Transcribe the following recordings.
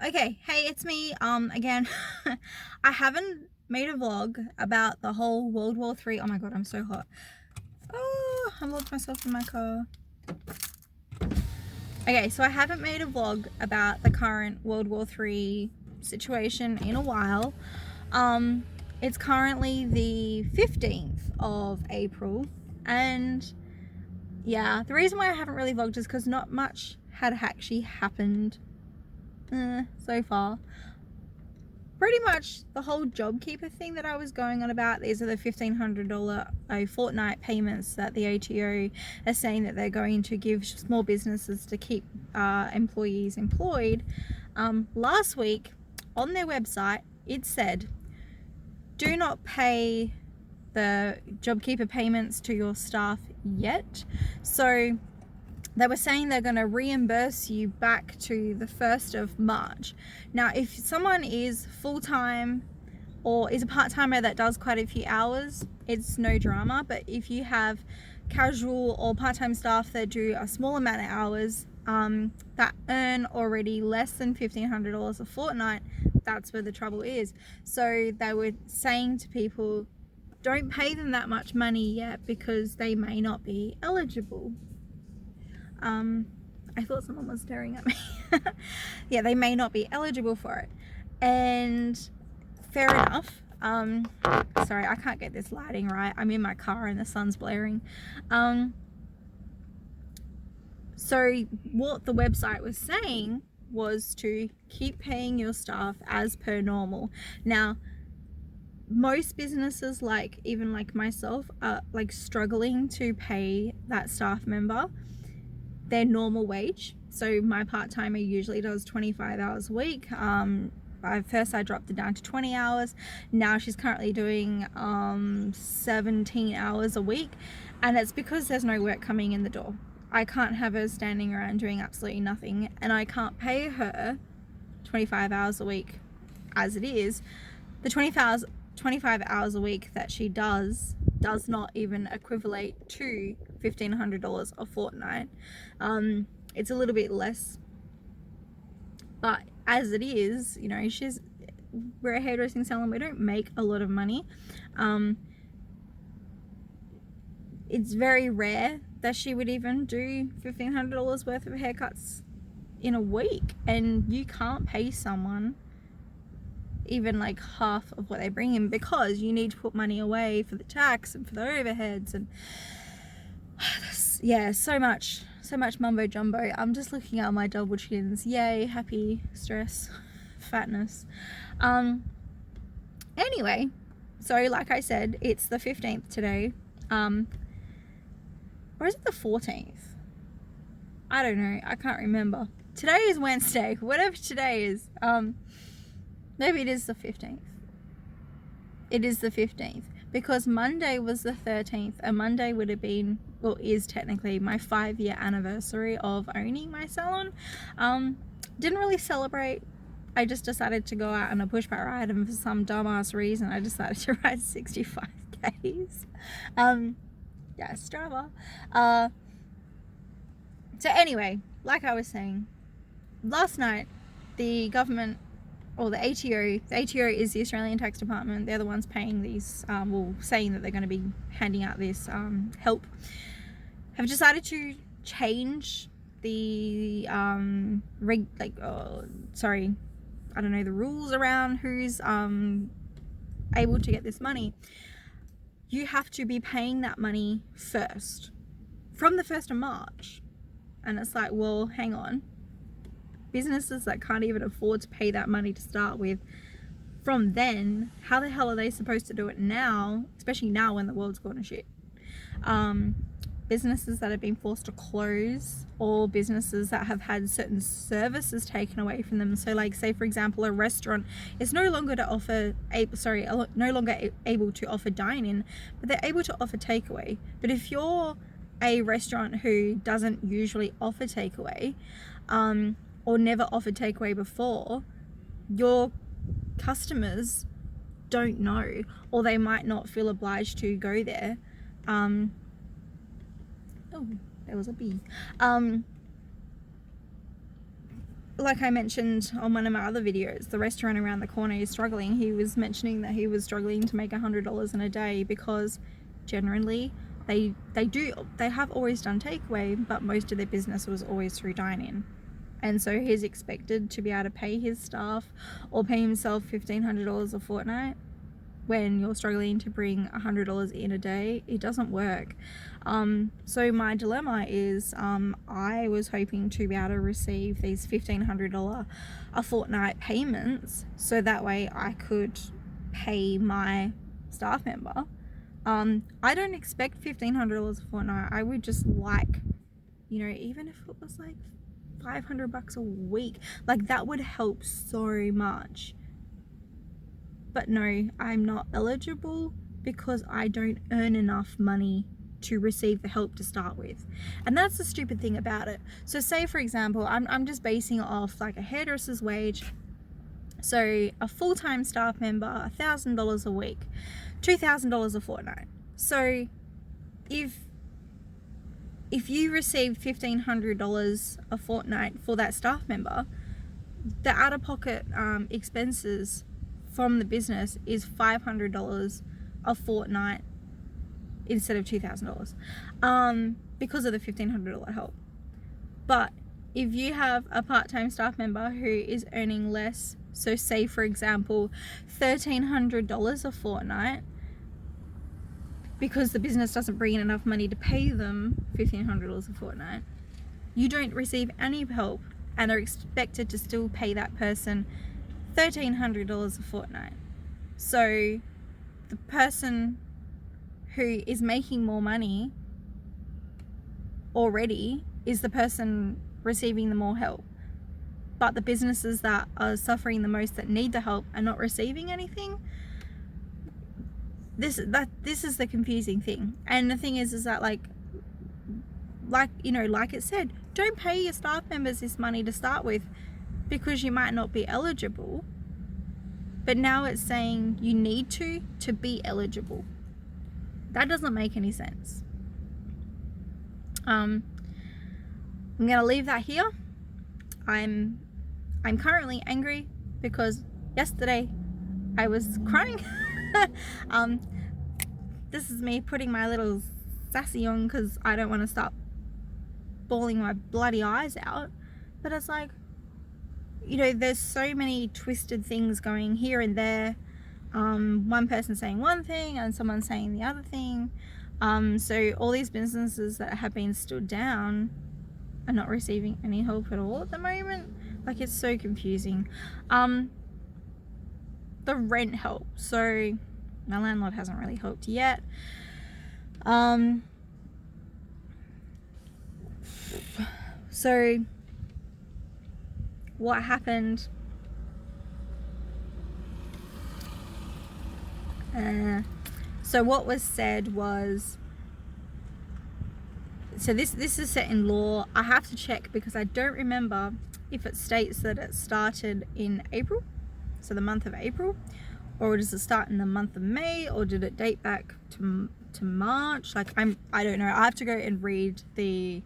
Okay, hey, it's me again. I haven't made a vlog about the whole World War III. Oh my god, I'm so hot. Oh, I locked myself in my car. Okay, so I haven't made a vlog about the current World War III situation in a while. It's currently the 15th of April, and yeah, the reason why I haven't really vlogged is because not much had actually happened so far. Pretty much the whole JobKeeper thing that I was going on about. These are the $1,500 fortnight payments that the ATO is saying that they're going to give small businesses to keep employees employed. Last week on their website it said, do not pay the JobKeeper payments to your staff yet. So they were saying they're going to reimburse you back to the 1st of March. Now, if someone is full-time or is a part-timer that does quite a few hours, it's no drama. But if you have casual or part-time staff that do a small amount of hours that earn already less than $1,500 a fortnight, that's where the trouble is. So they were saying to people, don't pay them that much money yet because they may not be eligible. I thought someone was staring at me. Yeah, they may not be eligible for it. And fair enough. Sorry, I can't get this lighting right. I'm in my car and the sun's blaring. So what the website was saying was to keep paying your staff as per normal. Now, most businesses, like even like myself, are like struggling to pay that staff member their normal wage. So my part-timer usually does 25 hours a week. First I dropped it down to 20 hours. Now she's currently doing 17 hours a week, and it's because there's no work coming in the door. I can't have her standing around doing absolutely nothing, and I can't pay her 25 hours a week as it is. The 25 hours a week that she does not even equivalent to $1,500 a fortnight. It's a little bit less, but as it is, you know, we're a hairdressing salon. We don't make a lot of money. It's very rare that she would even do $1,500 worth of haircuts in a week, and you can't pay someone even like half of what they bring in because you need to put money away for the tax and for the overheads, and yeah, so much mumbo jumbo. I'm just looking at my double chins. Yay, happy, stress, fatness. Anyway, so like I said, it's the 15th today. Or is it the 14th? I don't know, I can't remember. Today is Wednesday, whatever today is. Maybe it is the 15th. It is the 15th because Monday was the 13th, and Monday would have been, well, is technically my 5-year anniversary of owning my salon. Didn't really celebrate. I just decided to go out on a pushback ride, and for some dumbass reason I decided to ride 65 k's. Yes, drama. So anyway, like I was saying, last night the government, or the ATO is the Australian Tax Department, they're the ones paying these, saying that they're going to be handing out this help, have decided to change the the rules around who's able to get this money. You have to be paying that money first from the 1st of March, and it's like, well, hang on. Businesses that can't even afford to pay that money to start with, from then, how the hell are they supposed to do it now, especially now when the world's gone to shit? Businesses that have been forced to close, or businesses that have had certain services taken away from them. So like, say for example, a restaurant is no longer able to offer dine-in, but they're able to offer takeaway. But if you're a restaurant who doesn't usually offer takeaway, or never offered takeaway before, your customers don't know, or they might not feel obliged to go there. Oh, there was a bee. like I mentioned on one of my other videos, the restaurant around the corner is struggling. He was mentioning that he was struggling to make $100 in a day because generally they have always done takeaway, but most of their business was always through dine-in. And so he's expected to be able to pay his staff or pay himself $1,500 a fortnight when you're struggling to bring $100 in a day. It doesn't work. So my dilemma is I was hoping to be able to receive these $1,500 a fortnight payments so that way I could pay my staff member. I don't expect $1,500 a fortnight. I would just like, you know, even if it was like $500 a week, like that would help so much. But no, I'm not eligible because I don't earn enough money to receive the help to start with. And that's the stupid thing about it. So say for example, I'm just basing it off like a hairdresser's wage. So a full-time staff member, $1,000 a week, $2,000 a fortnight. So if you receive $1,500 a fortnight for that staff member, the out-of-pocket expenses from the business is $500 a fortnight instead of $2,000 because of the $1,500 help. But if you have a part-time staff member who is earning less, so say for example $1,300 a fortnight, because the business doesn't bring in enough money to pay them $1,500 a fortnight, you don't receive any help and are expected to still pay that person $1,300 a fortnight. So the person who is making more money already is the person receiving the more help, but the businesses that are suffering the most, that need the help, are not receiving anything. This is the confusing thing. And the thing is that like you know, like it said, don't pay your staff members this money to start with because you might not be eligible. But now it's saying you need to be eligible. That doesn't make any sense. I'm gonna leave that here. I'm currently angry because yesterday I was crying. This is me putting my little sassy on because I don't want to stop bawling my bloody eyes out. But it's like, you know, there's so many twisted things going here and there. One person saying one thing and someone saying the other thing. So all these businesses that have been stood down are not receiving any help at all at the moment. Like, it's so confusing. The rent help. So my landlord hasn't really helped yet. So what happened, so what was said was, so this is set in law. I have to check because I don't remember if it states that it started in April, so the month of April, or does it start in the month of May, or did it date back to March? Like, I don't know. I have to go and read the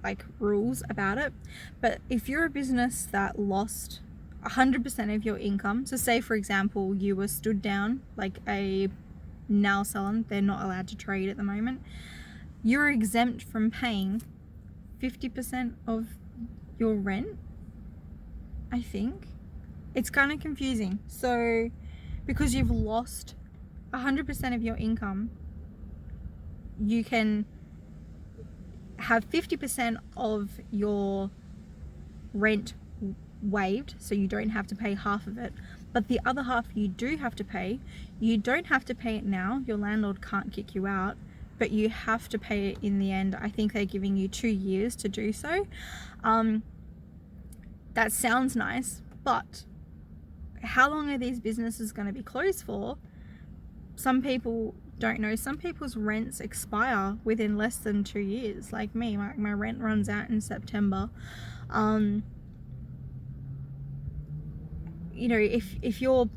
like rules about it. But if you're a business that lost 100% of your income, so say for example you were stood down, like a nail salon, they're not allowed to trade at the moment, you're exempt from paying 50% of your rent. I think it's kind of confusing. So because you've lost 100% of your income, you can have 50% of your rent waived, so you don't have to pay half of it, but the other half you do have to pay. You don't have to pay it now, your landlord can't kick you out, but you have to pay it in the end. I think they're giving you 2 years to do so. That sounds nice, but how long are these businesses going to be closed for? Some people don't know. Some people's rents expire within less than 2 years. Like me, my rent runs out in September. You know, if your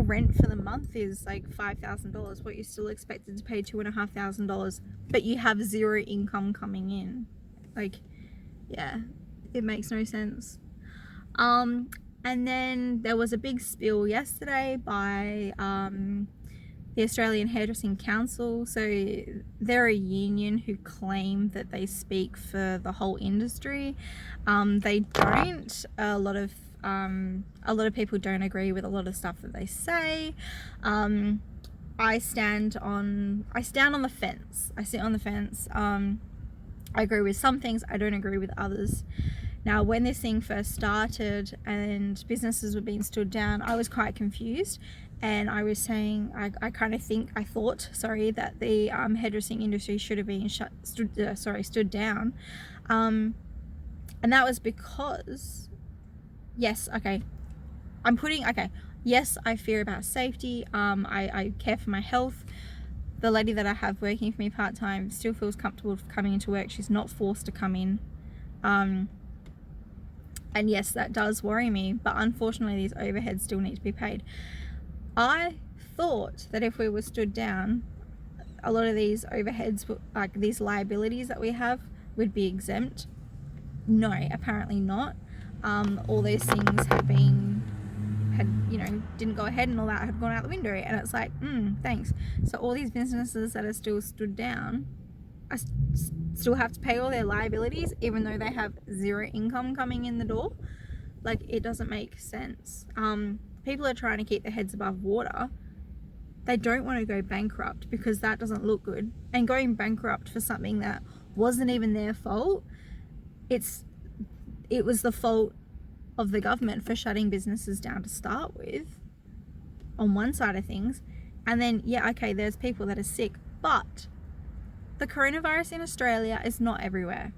rent for the month is like $5,000, what, you're still expected to pay $2,500, but you have zero income coming in. Like, yeah, it makes no sense. And then there was a big spiel yesterday by the Australian Hairdressing Council. So they're a union who claim that they speak for the whole industry. They don't. A lot of people don't agree with a lot of stuff that they say. I stand on the fence. I sit on the fence. I agree with some things. I don't agree with others. Now, when this thing first started and businesses were being stood down, I was quite confused, and I was saying I thought that the hairdressing industry should have been stood down, and that was because yes, I fear about safety. I care for my health. The lady that I have working for me part-time still feels comfortable coming into work. She's not forced to come in. And yes, that does worry me, but unfortunately these overheads still need to be paid. I thought that if we were stood down, a lot of these overheads, like these liabilities that we have, would be exempt. No, apparently not. All those things didn't go ahead, and all that had gone out the window, and it's like, thanks. So all these businesses that are still stood down still have to pay all their liabilities, even though they have zero income coming in the door. Like, it doesn't make sense. People are trying to keep their heads above water. They don't want to go bankrupt because that doesn't look good. And going bankrupt for something that wasn't even their fault, it was the fault of the government for shutting businesses down to start with, on one side of things. And then, there's people that are sick, but the coronavirus in Australia is not everywhere.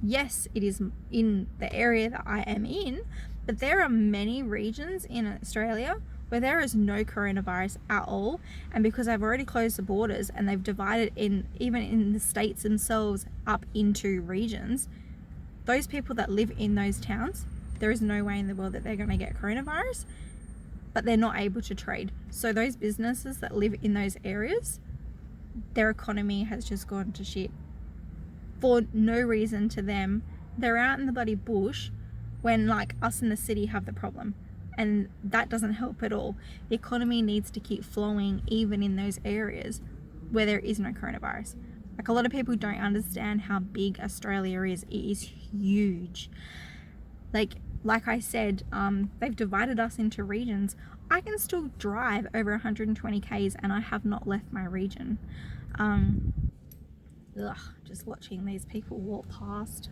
Yes, it is in the area that I am in, but there are many regions in Australia where there is no coronavirus at all. And because they've already closed the borders and they've divided even in the states themselves up into regions, those people that live in those towns, there is no way in the world that they're going to get coronavirus, but they're not able to trade. So those businesses that live in those areas, their economy has just gone to shit for no reason to them. They're out in the bloody bush when, like, us in the city have the problem, and that doesn't help at all. The economy needs to keep flowing even in those areas where there is no coronavirus. Like, a lot of people don't understand how big Australia is. It is huge. Like I said, they've divided us into regions. I can still drive over 120 k's and I have not left my region. Just watching these people walk past.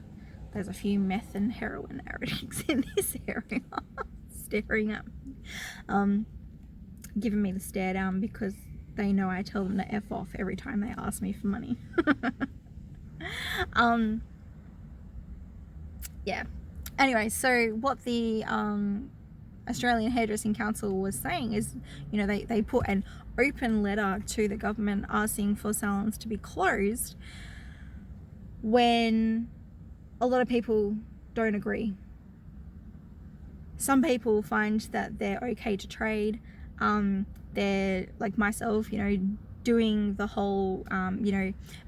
There's a few meth and heroin addicts in this area staring at me, giving me the stare down because they know I tell them to F off every time they ask me for money. Anyway, so what the Australian Hairdressing Council was saying is, they put an open letter to the government asking for salons to be closed when a lot of people don't agree. Some people find that they're okay to trade. They're, like myself, doing the whole,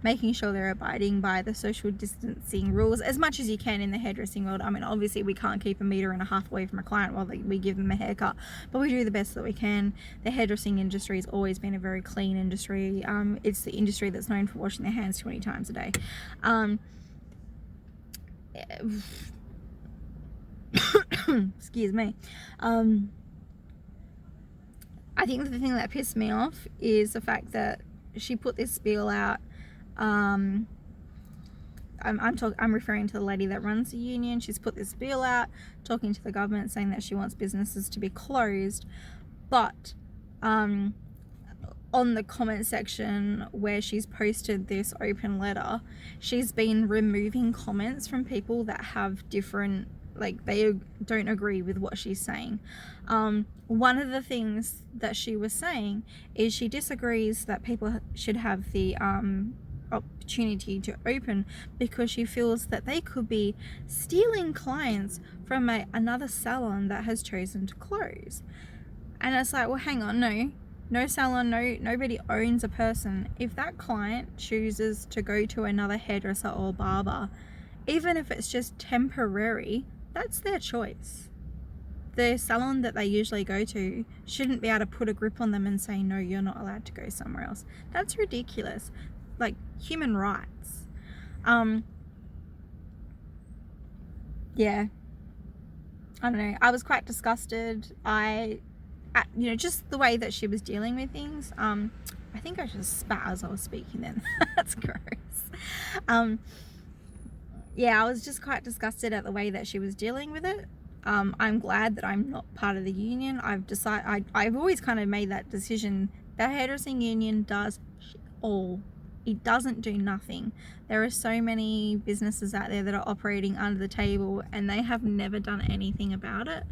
making sure they're abiding by the social distancing rules as much as you can in the hairdressing world. I mean, obviously we can't keep 1.5 meters away from a client while we give them a haircut, but we do the best that we can. The hairdressing industry has always been a very clean industry. It's the industry that's known for washing their hands 20 times a day. Excuse me. I think the thing that pissed me off is the fact that she put this spiel out. I'm referring to the lady that runs the union. She's put this spiel out, talking to the government, saying that she wants businesses to be closed. But on the comment section where she's posted this open letter, she's been removing comments from people that have different, they don't agree with what she's saying. One of the things that she was saying is she disagrees that people should have the opportunity to open because she feels that they could be stealing clients from another salon that has chosen to close. And it's like, well, hang on, no salon, nobody owns a person. If that client chooses to go to another hairdresser or barber, even if it's just temporary, that's their choice. the salon that they usually go to shouldn't be able to put a grip on them and say, no, you're not allowed to go somewhere else. That's ridiculous. Like, human rights. Yeah, I don't know. I was quite disgusted. Just the way that she was dealing with things. I think I just spat as I was speaking then. That's gross. Yeah, I was just quite disgusted at the way that she was dealing with it. I'm glad that I'm not part of the union. I've always kind of made that decision. The hairdressing union does all. It doesn't do nothing. There are so many businesses out there that are operating under the table and they have never done anything about it.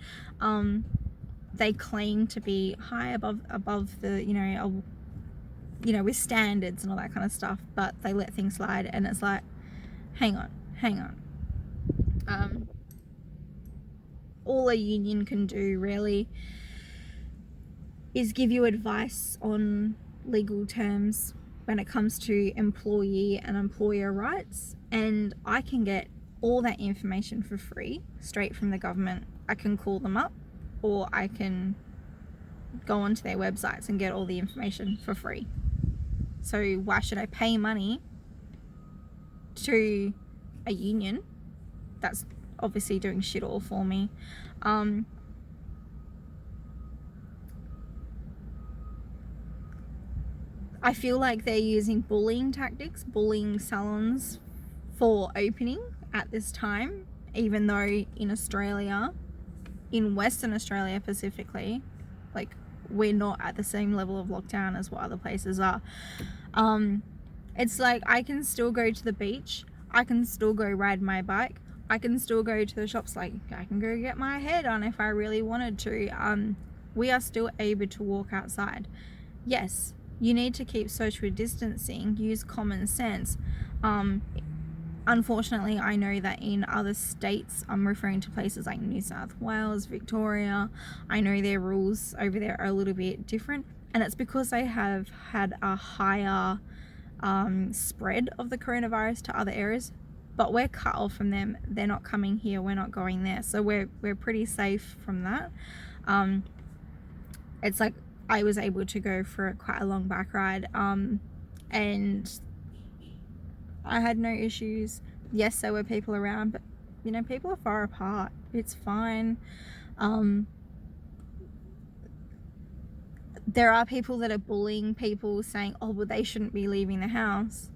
They claim to be high above the, with standards and all that kind of stuff, but they let things slide, and it's like, hang on. All a union can do really is give you advice on legal terms when it comes to employee and employer rights, and I can get all that information for free straight from the government. I can call them up, or I can go onto their websites and get all the information for free. So why should I pay money to a union that's obviously doing shit all for me? I feel like they're using bullying tactics, bullying salons for opening at this time, even though in Australia, in Western Australia specifically, like, we're not at the same level of lockdown as what other places are. It's like, I can still go to the beach, I can still go ride my bike, I can still go to the shops, like, I can go get my hair done if I really wanted to. We are still able to walk outside. Yes, you need to keep social distancing, use common sense. Unfortunately, I know that in other states, I'm referring to places like New South Wales, Victoria, I know their rules over there are a little bit different, and it's because they have had a higher spread of the coronavirus to other areas, but we're cut off from them. They're not coming here, we're not going there, so we're pretty safe from that. It's like, I was able to go for quite a long bike ride, and I had no issues. Yes, there were people around, but people are far apart. It's fine. There are people that are bullying people, saying, oh, well, they shouldn't be leaving the house.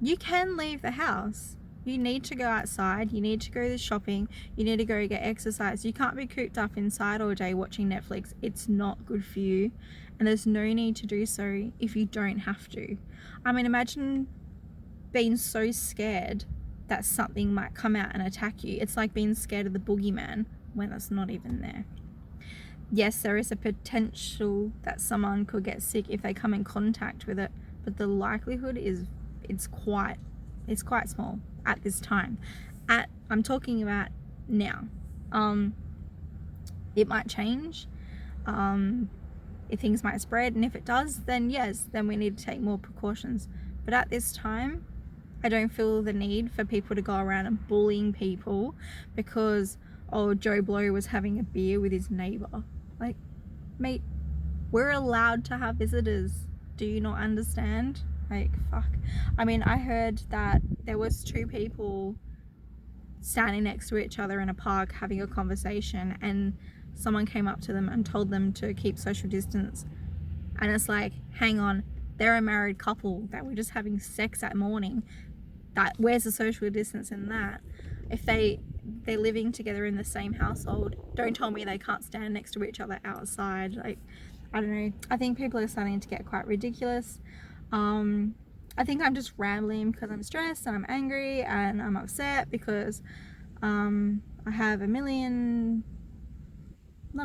You can leave the house. You need to go outside, you need to go to shopping, you need to go get exercise. You can't be cooped up inside all day watching Netflix. It's not good for you, and there's no need to do so if you don't have to. I mean, imagine being so scared that something might come out and attack you. It's like being scared of the boogeyman when it's not even there. Yes, there is a potential that someone could get sick if they come in contact with it, but the likelihood is it's quite small at this time. I'm talking about now. It might change. If things might spread, and if it does, then yes, then we need to take more precautions. But at this time, I don't feel the need for people to go around and bullying people because, oh, Joe Blow was having a beer with his neighbor. Like, mate, we're allowed to have visitors. Do you not understand? Like, fuck. I mean, I heard that there was 2 people standing next to each other in a park having a conversation, and someone came up to them and told them to keep social distance. And it's like, hang on, they're a married couple that were just having sex that morning. Where's the social distance in that? If they're living together in the same household, don't tell me they can't stand next to each other outside. Like, I don't know. I think people are starting to get quite ridiculous. I think I'm just rambling because I'm stressed and I'm angry and I'm upset because I have not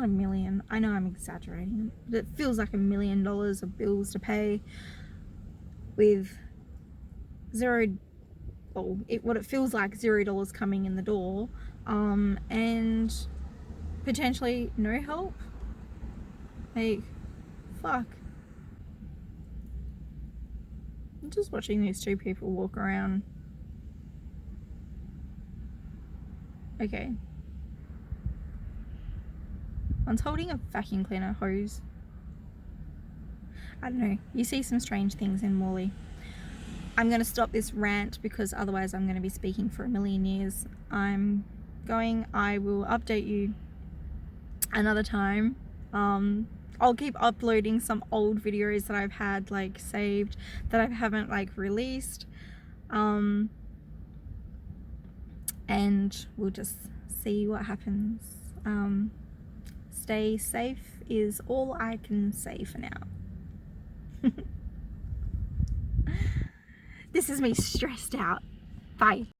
a million, I know I'm exaggerating, but it feels like $1 million of bills to pay with what it feels like $0 coming in the door, and potentially no help. Like, fuck. I'm just watching these 2 people walk around. Okay. One's holding a vacuum cleaner hose. I don't know. You see some strange things in Morley. I'm going to stop this rant because otherwise I'm going to be speaking for a million years. I will update you another time. I'll keep uploading some old videos that I've had like saved that I haven't like released. And we'll just see what happens. Stay safe is all I can say for now. This is me stressed out. Bye.